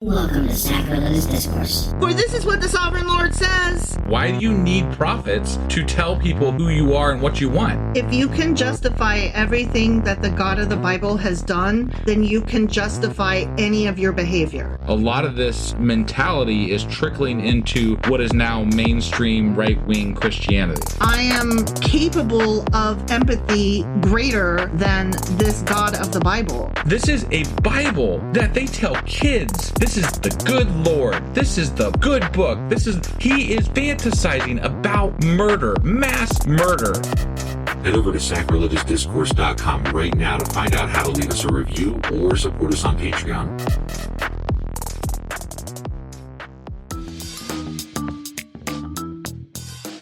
Welcome to Sacrilegious Discourse. For this is what the Sovereign Lord says. Why do you need prophets to tell people who you are and what you want? If you can justify everything that the God of the Bible has done, then you can justify any of your behavior. A lot of this mentality is trickling into what is now mainstream right-wing Christianity. I am capable of empathy greater than this God of the Bible. This is a Bible that they tell kids. This is the good Lord. This is the good book. He is fantasizing about murder, mass murder. Head over to sacrilegiousdiscourse.com right now to find out how to leave us a review or support us on Patreon.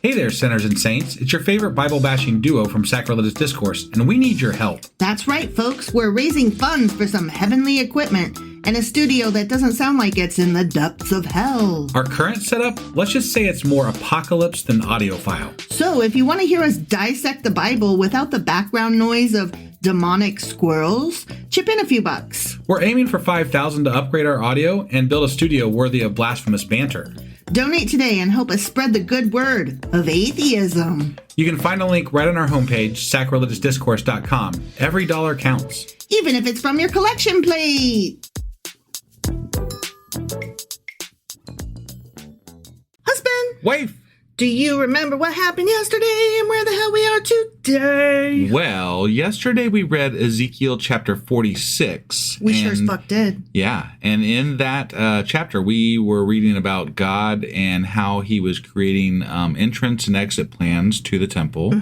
Hey there, sinners and saints. It's your favorite Bible-bashing duo from Sacrilegious Discourse, and we need your help. That's right, folks. We're raising funds for some heavenly equipment and a studio that doesn't sound like it's in the depths of hell. Our current setup, let's just say it's more apocalypse than audiophile. So if you want to hear us dissect the Bible without the background noise of demonic squirrels, chip in a few bucks. We're aiming for $5,000 to upgrade our audio and build a studio worthy of blasphemous banter. Donate today and help us spread the good word of atheism. You can find a link right on our homepage, sacrilegiousdiscourse.com. Every dollar counts. Even if it's from your collection plate. Husband, Wife. do you remember what happened yesterday and where the hell we are today? Well, yesterday we read Ezekiel Chapter 46. We sure as fuck did. Yeah, and in that chapter, we were reading about God and how he was creating entrance and exit plans to the temple.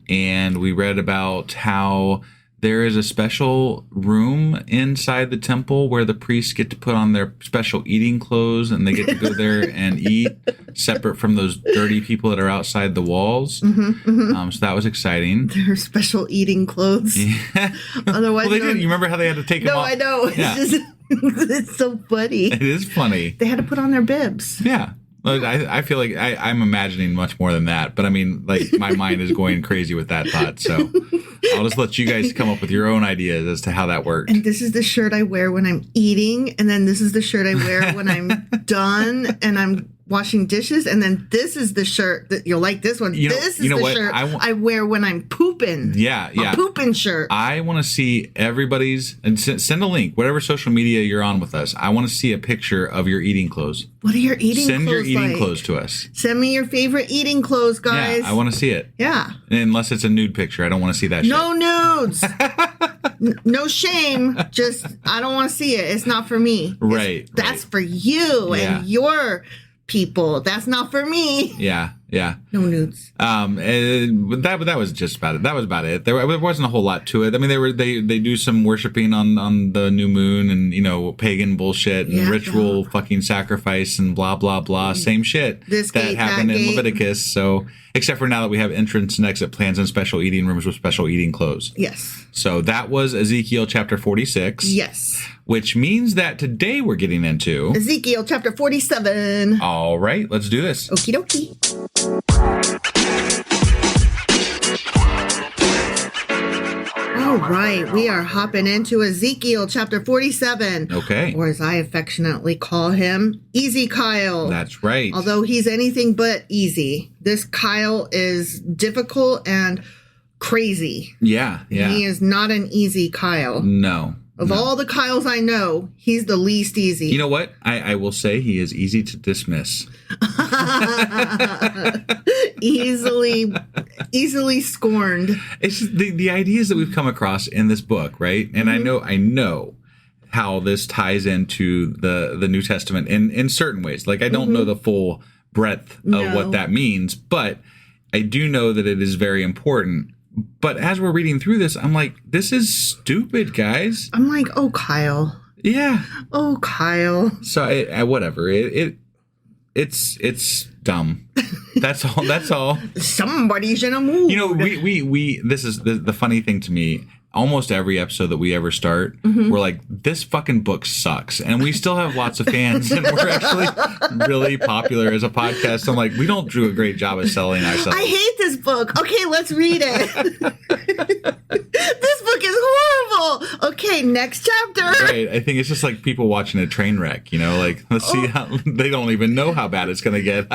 And we read about how there is a special room inside the temple where the priests get to put on their special eating clothes and they get to go there and eat separate from those dirty people that are outside the walls. So that was exciting. Their special eating clothes. Yeah. Otherwise, well, they didn't. You remember how they had to take them off? No, I know. Yeah. It's just, it's so funny. It is funny. They had to put on their bibs. Yeah. I feel like I'm imagining much more than that, but I mean, like, my mind is going crazy with that thought. So I'll just let you guys come up with your own ideas as to how that worked. And this is the shirt I wear when I'm eating. And then this is the shirt I wear when I'm done and I'm washing dishes. And then this is the shirt that you'll like this one. This is the shirt I wear when I'm pooping. Yeah. A pooping shirt. I want to see everybody's, and send a link, whatever social media you're on with us. I want to see a picture of your eating clothes. What are your eating clothes Send your eating like? clothes to us. Send me your favorite eating clothes, guys. Yeah, I want to see it. Yeah. Unless it's a nude picture. I don't want to see that shit. No nudes. No shame. Just, I don't want to see it. It's not for me. Right. That's for you and your people. That's not for me. Yeah. No nudes. That was just about it. That was about it. There wasn't a whole lot to it. I mean, they do some worshiping on the new moon and pagan bullshit and ritual fucking sacrifice and blah blah blah. Same shit that happened in Leviticus. So except for now that we have entrance and exit plans and special eating rooms with special eating clothes. Yes. So that was Ezekiel chapter 46. Yes. Which means that today we're getting into Ezekiel chapter 47. All right, let's do this. Okie dokie. All right, we are hopping into Ezekiel chapter 47. Okay. Or as I affectionately call him, Easy Kyle. That's right. Although he's anything but easy. This Kyle is difficult and crazy. Yeah. He is not an easy Kyle. No. Of all the Kyles I know, he's the least easy. You know what? I will say he is easy to dismiss. easily scorned. It's just the ideas that we've come across in this book, right? And I know how this ties into the New Testament in certain ways. Like, I don't know the full breadth of what that means, but I do know that it is very important. But as we're reading through this, I'm like, this is stupid, guys. I'm like, oh, Kyle. Yeah. Oh, Kyle. So whatever. It's dumb. That's all. Somebody's in a mood. We this is the funny thing to me. Almost every episode that we ever start, we're like, this fucking book sucks. And we still have lots of fans, and we're actually really popular as a podcast. So I'm like, we don't do a great job of selling ourselves. I hate this book. Okay, let's read it. This book is horrible. cool. Okay, next chapter. Right. I think it's just like people watching a train wreck, like, let's see how they don't even know how bad it's going to get.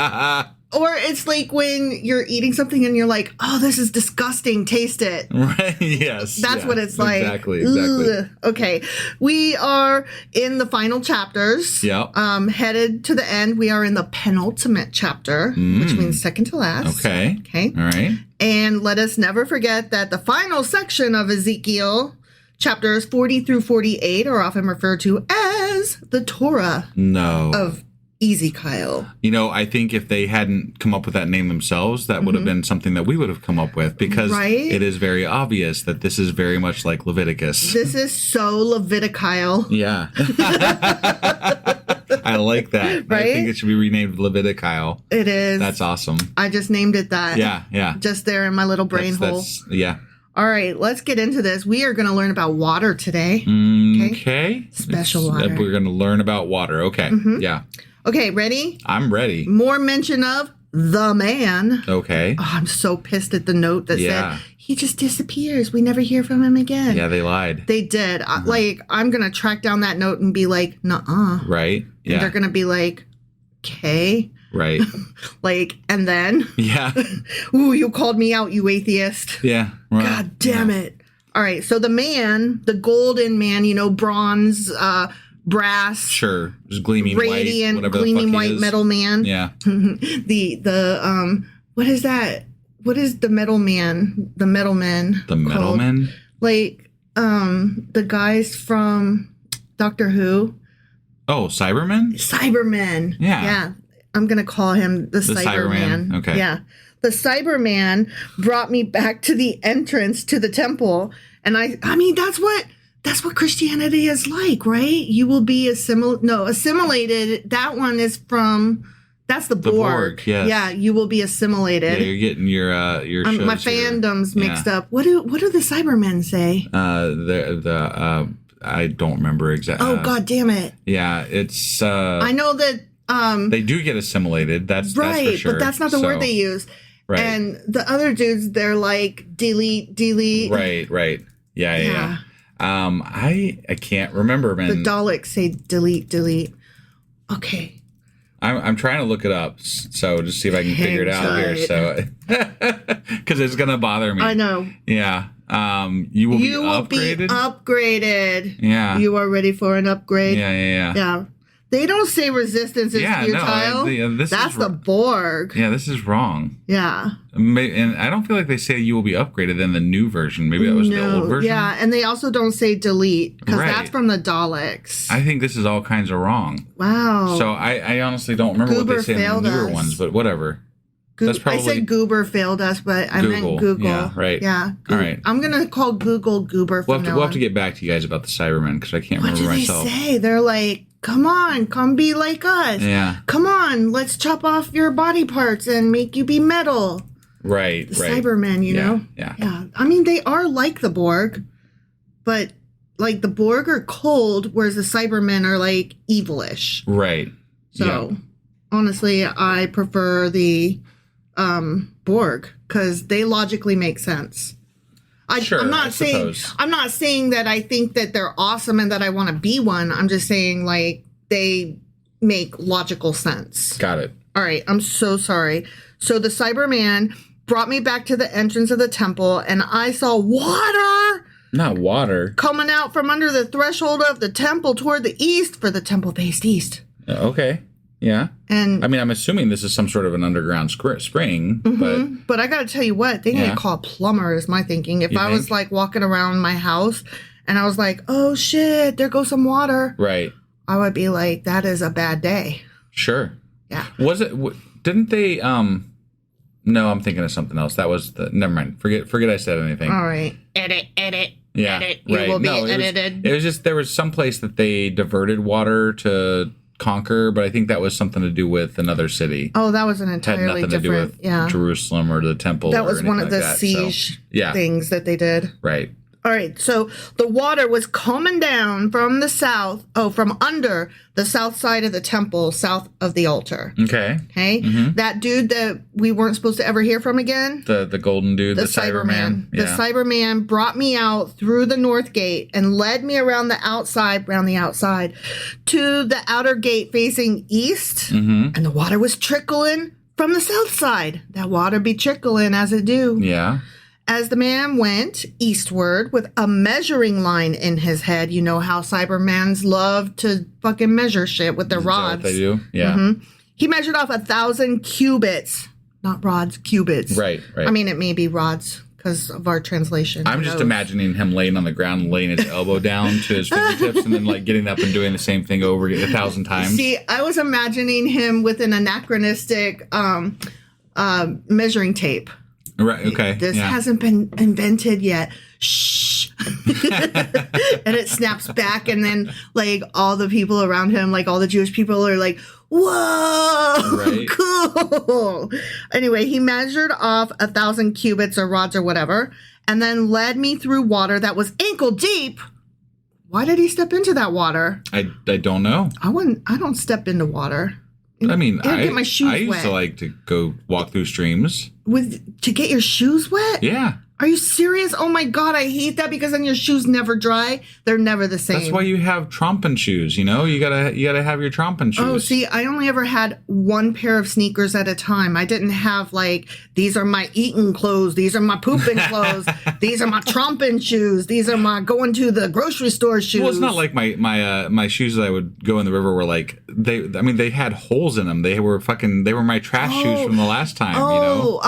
Or it's like when you're eating something and you're like, oh, this is disgusting. Taste it. Right. Yes. That's what it's like. Exactly. Ugh. Okay. We are in the final chapters. Yep. Headed to the end. We are in the penultimate chapter, which means second to last. Okay. All right. And let us never forget that the final section of Ezekiel, chapters 40 through 48, are often referred to as the Torah of Ezekiel. I think if they hadn't come up with that name themselves, that would have been something that we would have come up with, because it is very obvious that this is very much like Leviticus. This is so Leviticile. Yeah. I like that. Right? I think it should be renamed Leviticile. It is. That's awesome. I just named it that. Yeah. Just there in my little brain hole. Yeah. All right, let's get into this. We are going to learn about water today. Okay. Special water. We're going to learn about water. Okay. Yeah. Okay, ready? I'm ready. More mention of the man. Okay. Oh, I'm so pissed at the note that said he just disappears. We never hear from him again. Yeah, they lied. They did. I'm going to track down that note and be like, nuh-uh. Right. Yeah. And they're going to be like, okay. Right. And then? Yeah. Ooh, you called me out, you atheist. Yeah. Right. God damn it. All right, so the man, the golden man, bronze, brass, sure, just gleaming radiant, white, whatever gleaming the fuck white he is. metal man. Yeah. The what is that? What is the metal man? The metal man. The metal called? man? Like the guys from Doctor Who. Oh, Cyberman? Cyberman. Yeah. I'm gonna call him the Cyberman. Okay. Yeah. The Cyberman brought me back to the entrance to the temple, and I mean that's what Christianity is like, right? You will be assimilated. That one is that's the Borg. Yes. Yeah, you will be assimilated. Yeah, you're getting your my fandoms mixed up. What do the Cybermen say? I don't remember exactly. Oh God damn it! Yeah, it's. I know that. They do get assimilated. That's right, that's for sure. But that's not the word they use. Right. And the other dudes, they're like delete. Right. Yeah. I can't remember, man. The Daleks say delete. Okay. I'm trying to look it up, so just see if I can figure it out here. So, because it's gonna bother me. I know. Yeah. You will be upgraded. Yeah. You are ready for an upgrade. Yeah. They don't say resistance is futile. That's the Borg. Yeah, this is wrong. Yeah. And I don't feel like they say you will be upgraded in the new version. Maybe that was the old version. Yeah, and they also don't say delete because that's from the Daleks. I think this is all kinds of wrong. Wow. So I honestly don't remember what they say in the newer ones, but whatever. That's probably. I said Goober failed us, but I meant Google. Yeah, right. Yeah. All right. I'm going to call Google Goober from now on. We'll have to get back to you guys about the Cybermen because I can't remember myself. What do they say? They're like, come on, come be like us. Yeah. Come on, let's chop off your body parts and make you be metal. Right. Cybermen, you know? Yeah. I mean, they are like the Borg, but like the Borg are cold, whereas the Cybermen are like evilish. Right. So, honestly, I prefer the Borg because they logically make sense. I'm not saying that I think that they're awesome and that I want to be one. I'm just saying like they make logical sense. Got it. All right. I'm so sorry. So the Cyberman brought me back to the entrance of the temple and I saw water. Not water. Coming out from under the threshold of the temple toward the east, for the temple faced east. Okay. Yeah. And I mean, I'm assuming this is some sort of an underground spring, but I got to tell you what, they need to call a plumber is my thinking. If I was like walking around my house and I was like, oh shit, there goes some water. Right. I would be like, that is a bad day. Sure. Yeah. Was it, didn't they, no, I'm thinking of something else. That was never mind. Forget I said anything. All right. Edit. Yeah. Edit. You will be edited. It was just, there was some place that they diverted water to conquer, but I think that was something to do with another city. Oh, that was an entirely had nothing different, to do with Jerusalem or the temple. That was one of the like siege things that they did. Right. All right, so the water was coming down from the south, from under the south side of the temple, south of the altar. Okay. Mm-hmm. That dude that we weren't supposed to ever hear from again. The golden dude, the Cyberman. Yeah. The Cyberman brought me out through the north gate and led me around the outside, to the outer gate facing east. Mm-hmm. And the water was trickling from the south side. That water be trickling as it do. Yeah. As the man went eastward with a measuring line in his head, you know how Cybermans love to fucking measure shit with their rods. They do, yeah. Mm-hmm. He measured off 1,000 cubits, not rods, cubits. Right. I mean, it may be rods because of our translation. I'm just imagining him laying on the ground, laying his elbow down to his fingertips, and then like getting up and doing the same thing over 1,000 times. See, I was imagining him with an anachronistic measuring tape. Right. Okay. This hasn't been invented yet. Shh. And it snaps back, and then like all the people around him, like all the Jewish people, are like, "Whoa, right. Cool." Anyway, he measured off 1,000 cubits or rods or whatever, and then led me through water that was ankle deep. Why did he step into that water? I don't know. I don't step into water. I mean, I get my shoes I used wet. to like to go walk through streams. To get your shoes wet? Yeah. Are you serious? Oh my God, I hate that because then your shoes never dry. They're never the same. That's why you have tromping shoes, you know? You gotta have your tromping shoes. Oh, see, I only ever had one pair of sneakers at a time. I didn't have like, these are my eating clothes, these are my pooping clothes, these are my tromping shoes, these are my going to the grocery store shoes. Well, it's not like my shoes that I would go in the river were like they had holes in them. They were my trash shoes from the last time, you know?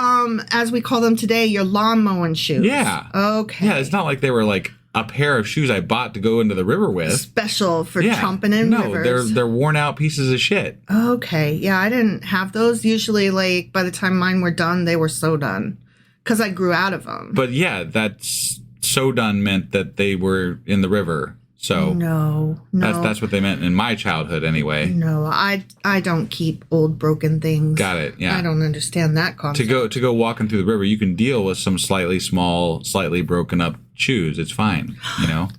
As we call them today, your lawn mowing shoes. Yeah. Okay. Yeah, it's not like they were like a pair of shoes I bought to go into the river with. Special for tromping in rivers. No, they're worn out pieces of shit. Okay. Yeah, I didn't have those. Usually, like, by the time mine were done, they were so done. Because I grew out of them. But yeah, that's so done meant that they were in the river. So no. That's what they meant in my childhood anyway. No, I don't keep old broken things. Got it. Yeah. I don't understand that concept. To go walking through the river, you can deal with some slightly small, slightly broken up shoes. It's fine, you know.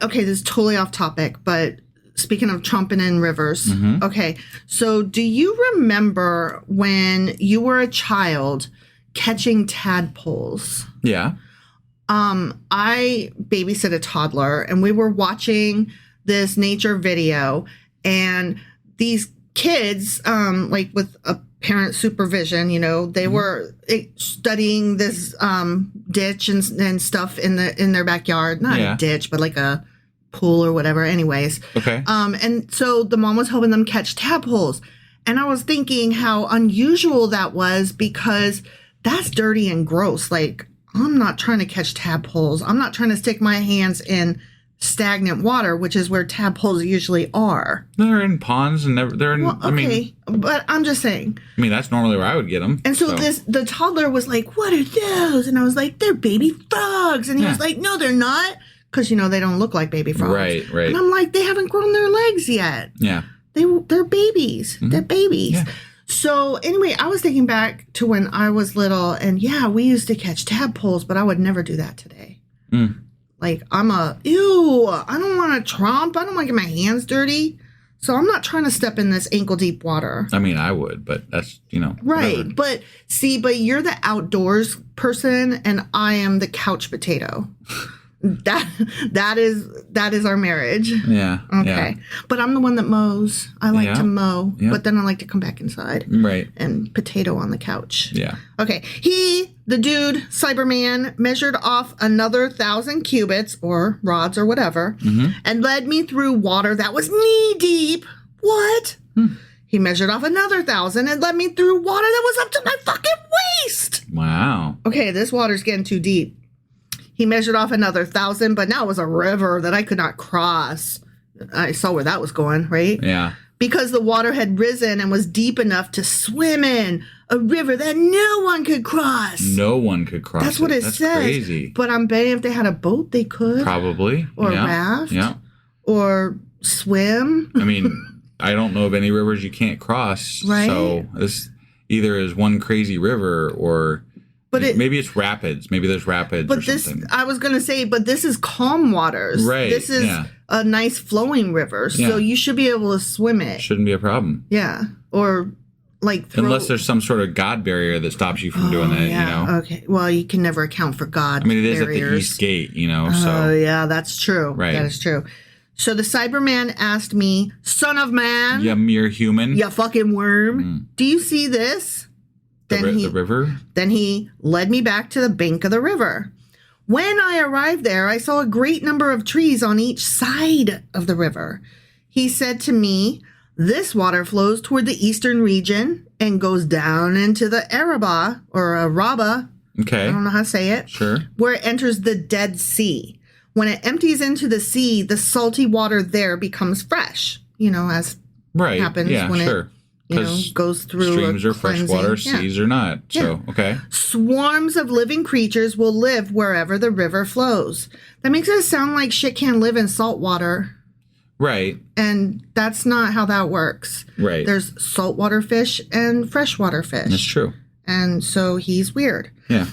Okay, this is totally off topic, but speaking of tromping in rivers. Mm-hmm. Okay. So, do you remember when you were a child catching tadpoles? Yeah. I babysit a toddler, and we were watching this nature video, and these kids, like with a parent supervision, you know, they were studying this ditch and stuff in their backyard. Not a ditch, but like a pool or whatever. Anyways. Okay. And so the mom was helping them catch tadpoles, and I was thinking how unusual that was because that's dirty and gross. Like, I'm not trying to catch tadpoles. I'm not trying to stick my hands in stagnant water, which is where tadpoles usually are. They're in ponds and they're in. Well, okay, I mean, but I'm just saying. I mean, that's normally where I would get them. And so the toddler was like, "What are those?" And I was like, "They're baby frogs." And he was like, "No, they're not," because you know they don't look like baby frogs. Right. And I'm like, "They haven't grown their legs yet." Yeah. They're babies. Mm-hmm. They're babies. Yeah. So anyway, I was thinking back to when I was little, and yeah, we used to catch tadpoles, but I would never do that today. Like, I don't want to tromp. I don't want to get my hands dirty. So I'm not trying to step in this ankle deep water. I mean, I would, but that's, you know. Right. Whatever. But you're the outdoors person, and I am the couch potato. That is our marriage. Yeah. Okay. Yeah. But I'm the one that mows. I like to mow, but then I like to come back inside. Right. And potato on the couch. Yeah. Okay. The dude, Cyberman, measured off another 1,000 cubits or rods or whatever, and led me through water that was knee deep. What? He measured off another 1,000 and led me through water that was up to my fucking waist. Wow. Okay, this water's getting too deep. He measured off another 1,000, but now it was a river that I could not cross. I saw where that was going, right? Yeah. Because the water had risen and was deep enough to swim in a river that no one could cross. No one could cross. That's what it says. That's crazy. But I'm betting if they had a boat, they could. Probably. Or raft. Yeah. Or swim. I mean, I don't know of any rivers you can't cross. Right. So this either is one crazy river or But maybe it's rapids. Maybe there's rapids but or something. I was going to say, but this is calm waters. Right. This is a nice flowing river. So you should be able to swim it. Shouldn't be a problem. Yeah. Or like unless there's some sort of God barrier that stops you from doing it, you know? Okay. Well, you can never account for God. I mean, it is barriers. at the East Gate, you know, Oh, yeah, that's true. Right. That is true. So the Cyberman asked me, son of man. You mere human. You fucking worm. Do you see this? The river? Then he led me back to the bank of the river. When I arrived there, I saw a great number of trees on each side of the river. He said to me, this water flows toward the eastern region and goes down into the Araba, or Araba. Okay. I don't know how to say it. Sure. Where it enters the Dead Sea. When it empties into the sea, the salty water there becomes fresh, as happens when it goes through. Streams are freshwater, seas are not. Yeah. So, okay. Swarms of living creatures will live wherever the river flows. That makes it sound like shit can't live in salt water. Right. And that's not how that works. Right. There's saltwater fish and freshwater fish. That's true. And so he's weird. Yeah.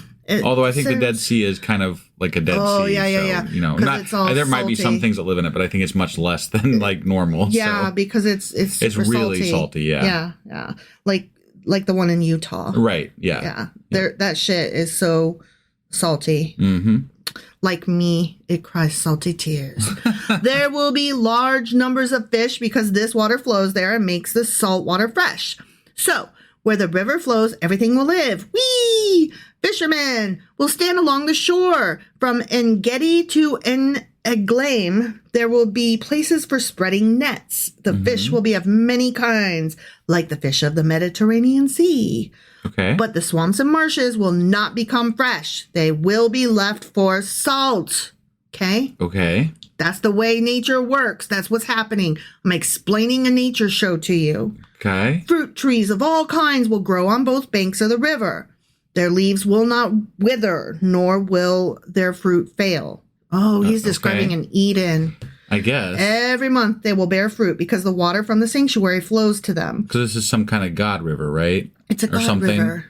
Although I think the Dead Sea is kind of like a Dead Sea. Oh, yeah. Not, it's all there might be some things that live in it, but I think it's much less than like normal. Yeah, so. because it's really salty. Yeah. Yeah. Like the one in Utah. Right. Yeah. Yeah. That shit is so salty. Mm-hmm. Like me, it cries salty tears. There will be large numbers of fish because this water flows there and makes the salt water fresh. So, where the river flows, everything will live. Whee! Fishermen will stand along the shore. From En-Gedi to En-Eglaim, there will be places for spreading nets. The fish will be of many kinds, like the fish of the Mediterranean Sea. Okay. But the swamps and marshes will not become fresh. They will be left for salt. Okay? Okay. That's the way nature works. That's what's happening. I'm explaining a nature show to you. Okay. Fruit trees of all kinds will grow on both banks of the river. Their leaves will not wither, nor will their fruit fail. Oh, he's describing an Eden. I guess. Every month they will bear fruit because the water from the sanctuary flows to them. Because this is some kind of God river, right? It's a God river.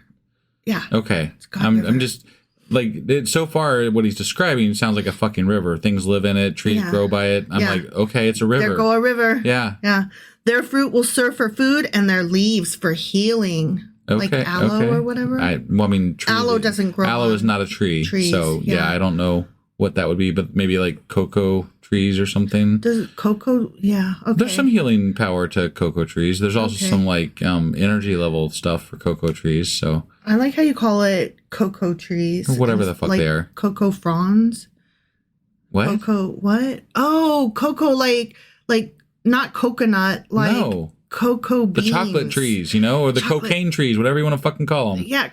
Yeah. Okay. It's a God river. I'm just... Like, so far, what he's describing sounds like a fucking river. Things live in it. Trees grow by it. I'm like, okay, it's a river. There go a river. Yeah. Yeah. Their fruit will serve for food and their leaves for healing. Like aloe or whatever. Aloe doesn't grow. Aloe is not a tree. Trees, so, I don't know what that would be, but maybe like cocoa trees or something. Does cocoa? Yeah. Okay. There's some healing power to cocoa trees. There's also some like energy level stuff for cocoa trees. So I like how you call it cocoa trees. Or whatever the fuck like they are. Cocoa fronds. What? Cocoa what? Oh, cocoa like not coconut, like no. Cocoa beans. The chocolate trees, or the cocaine trees, whatever you want to fucking call them. Yeah,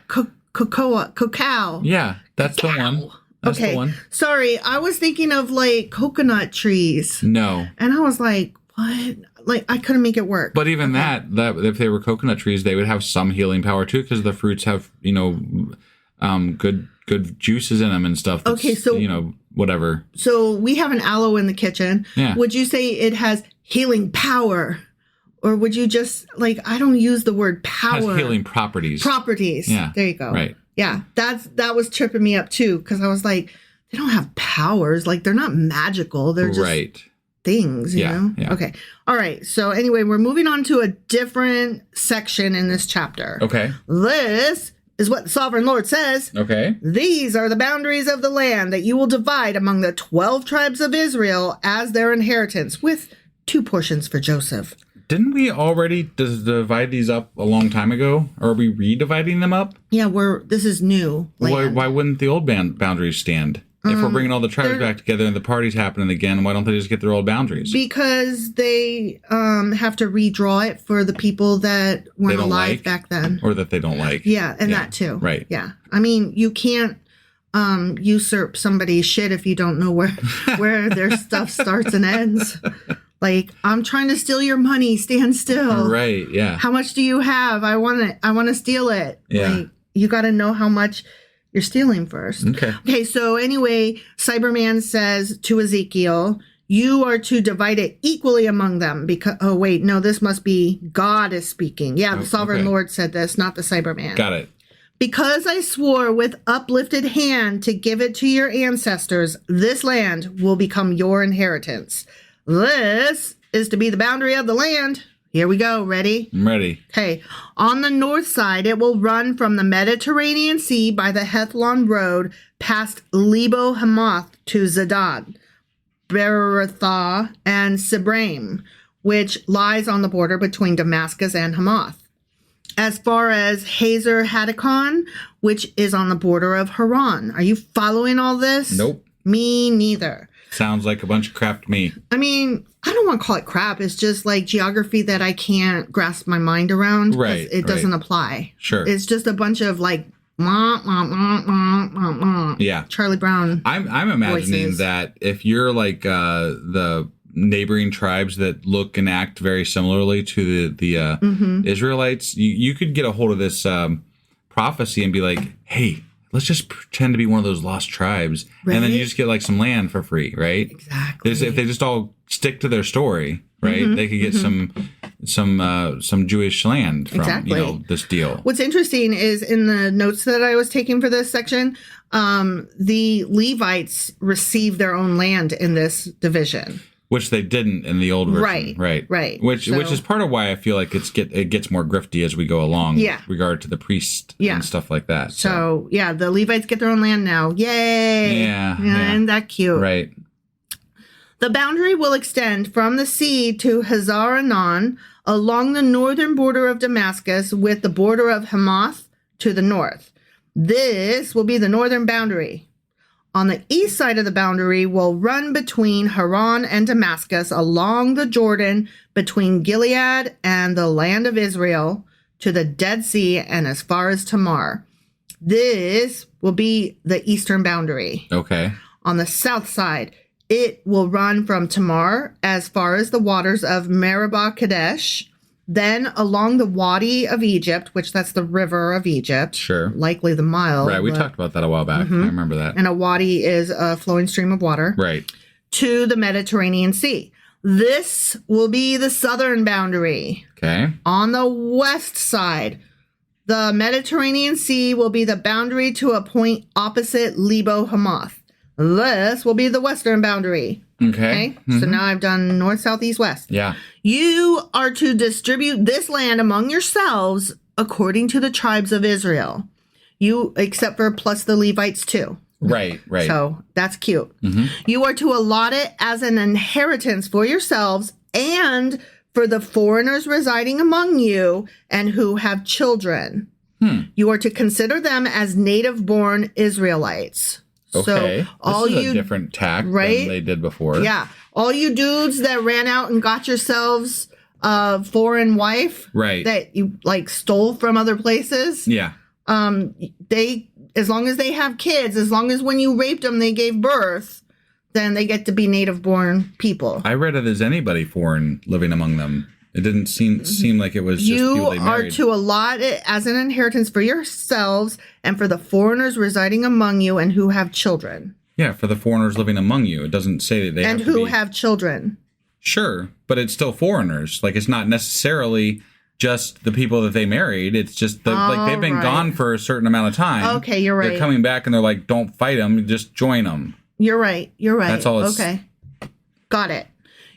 cacao. Yeah, that's the one. That's the one. Sorry, I was thinking of like coconut trees. No. And I was like, what? Like, I couldn't make it work. But even that if they were coconut trees, they would have some healing power too, because the fruits have, good juices in them and stuff. Okay, so whatever. So we have an aloe in the kitchen. Yeah. Would you say it has healing power? Or would you just, I don't use the word power. It has healing properties. Properties. Yeah. There you go. Right. Yeah. That was tripping me up too, because I was like, they don't have powers. Like, they're not magical. They're just things, you know? Yeah. Okay. All right. So anyway, we're moving on to a different section in this chapter. Okay. This is what the sovereign Lord says. Okay. These are the boundaries of the land that you will divide among the 12 tribes of Israel as their inheritance, with 2 portions for Joseph. Didn't we already divide these up a long time ago? Or are we redividing them up? Yeah, this is new land. Why wouldn't the old boundaries stand? If we're bringing all the tribes back together and the party's happening again, why don't they just get their old boundaries? Because they have to redraw it for the people that weren't alive back then. Or that they don't like. Yeah, and that too. Right. Yeah. I mean, you can't usurp somebody's shit if you don't know where their stuff starts and ends. Like, I'm trying to steal your money. Stand still. Right. Yeah. How much do you have? I want it. I want to steal it. Yeah. Like, you got to know how much you're stealing first. Okay. So anyway, Cyberman says to Ezekiel, you are to divide it equally among them because, this must be God is speaking. Yeah. The sovereign Lord said this, not the Cyberman. Got it. Because I swore with uplifted hand to give it to your ancestors, this land will become your inheritance. This is to be the boundary of the land. Here we go. Ready? I'm ready. Okay. On the north side, it will run from the Mediterranean Sea by the Hethlon Road past Lebo Hamath to Zedad, Beratha, and Sibraim, which lies on the border between Damascus and Hamath, as far as Hazer Hadakon, which is on the border of Haran. Are you following all this? Nope. Me neither. Sounds like a bunch of crap to me. I mean, I don't want to call it crap. It's just like geography that I can't grasp my mind around. Right. It doesn't apply. Sure. It's just a bunch of like, yeah. Charlie Brown. I'm imagining voices. that if you're like the neighboring tribes that look and act very similarly to the Israelites, you could get a hold of this prophecy and be like, hey, let's just pretend to be one of those lost tribes. Right? And then you just get like some land for free, right? Exactly. If they just all stick to their story, right, they could get some Jewish land from this deal. What's interesting is in the notes that I was taking for this section, the Levites received their own land in this division. Which they didn't in the old version. Right. Which is part of why I feel like it gets more grifty as we go along with regard to the priest and stuff like that. So, the Levites get their own land now. Yay! Yeah. Isn't that cute? Right. The boundary will extend from the sea to Hazar Anan along the northern border of Damascus with the border of Hamath to the north. This will be the northern boundary. On the east side of the boundary will run between Haran and Damascus along the Jordan between Gilead and the land of Israel to the Dead Sea and as far as Tamar. This will be the eastern boundary. Okay. On the south side, it will run from Tamar as far as the waters of Meribah Kadesh, then along the Wadi of Egypt, which that's the river of Egypt. Sure. Likely the Nile. Right. We talked about that a while back. I remember that. And a wadi is a flowing stream of water. Right. To the Mediterranean Sea. This will be the southern boundary. Okay. On the west side, the Mediterranean Sea will be the boundary to a point opposite Lebo Hamath. This will be the western boundary. Okay. So now I've done north, south, east, west. Yeah. You are to distribute this land among yourselves according to the tribes of Israel. You, except for plus the Levites too. Right. So that's cute. You are to allot it as an inheritance for yourselves and for the foreigners residing among you and who have children. You are to consider them as native-born Israelites. Okay. So all this is you a different tack than they did before. Yeah. All you dudes that ran out and got yourselves a foreign wife that you like stole from other places. Yeah. They, as long as they have kids, as long as when you raped them they gave birth, then they get to be native born people. I read it as anybody foreign living among them. It didn't seem like it was just people they married. You are to allot it as an inheritance for yourselves and for the foreigners residing among you and who have children. Yeah, for the foreigners living among you. It doesn't say that they and have to who be... have children. Sure, but it's still foreigners. Like, it's not necessarily just the people that they married. It's just like they've been gone for a certain amount of time. Okay, you're right. They're coming back and they're like, don't fight them, just join them. You're right. That's all it's... Okay. Got it.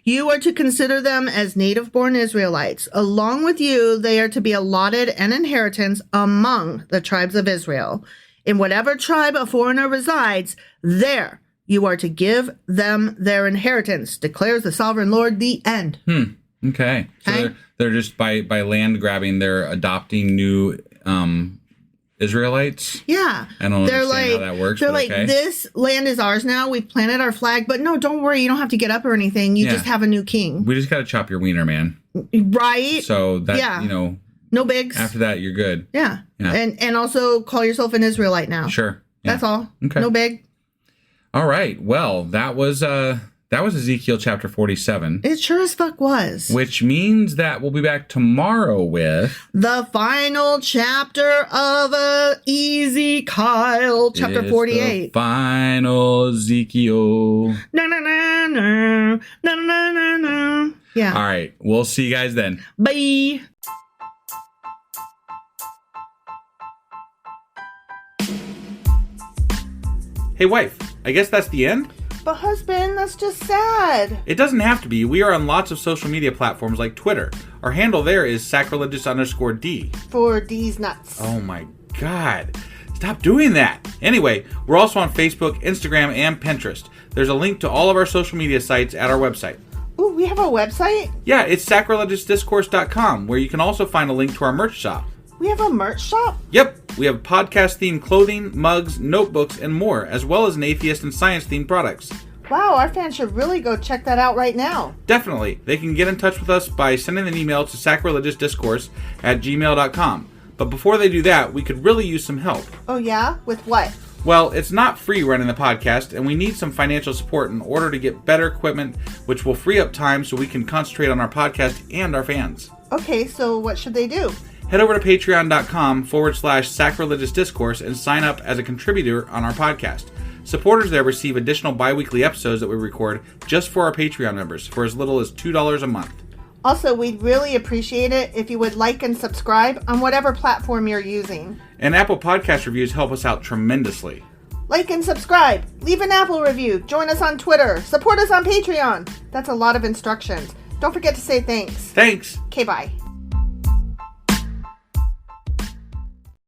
You are to consider them as native-born Israelites. Along with you, they are to be allotted an inheritance among the tribes of Israel. In whatever tribe a foreigner resides, there you are to give them their inheritance, declares the sovereign Lord. The end. Okay. So they're just by land grabbing, they're adopting new Israelites? Yeah. I don't understand how that works. They're like, this land is ours now. We've planted our flag. But no, don't worry. You don't have to get up or anything. You just have a new king. We just got to chop your wiener, man. Right? So that, no bigs. After that, you're good. Yeah. And also call yourself an Israelite now. Sure. Yeah. That's all. Okay. No big. All right. Well, that was Ezekiel chapter 47. It sure as fuck was. Which means that we'll be back tomorrow with... the final chapter of Ezekiel, chapter 48. The final Ezekiel. No, no, no, no. No, no, no, no. Yeah. All right. We'll see you guys then. Bye. Hey, wife, I guess that's the end? But husband, that's just sad. It doesn't have to be. We are on lots of social media platforms like Twitter. Our handle there is sacrilegious_D. For D's nuts. Oh my God. Stop doing that. Anyway, we're also on Facebook, Instagram, and Pinterest. There's a link to all of our social media sites at our website. Ooh, we have a website? Yeah, it's sacrilegiousdiscourse.com, where you can also find a link to our merch shop. We have a merch shop? Yep, we have podcast-themed clothing, mugs, notebooks, and more, as well as an atheist and science-themed products. Wow, our fans should really go check that out right now. Definitely. They can get in touch with us by sending an email to sacrilegiousdiscourse@gmail.com. But before they do that, we could really use some help. Oh yeah? With what? Well, it's not free running the podcast, and we need some financial support in order to get better equipment, which will free up time so we can concentrate on our podcast and our fans. Okay, so what should they do? Head over to patreon.com/sacrilegious discourse and sign up as a contributor on our podcast. Supporters there receive additional bi-weekly episodes that we record just for our Patreon members for as little as $2 a month. Also, we'd really appreciate it if you would like and subscribe on whatever platform you're using. And Apple Podcast reviews help us out tremendously. Like and subscribe. Leave an Apple review. Join us on Twitter. Support us on Patreon. That's a lot of instructions. Don't forget to say thanks. Thanks. Okay, bye.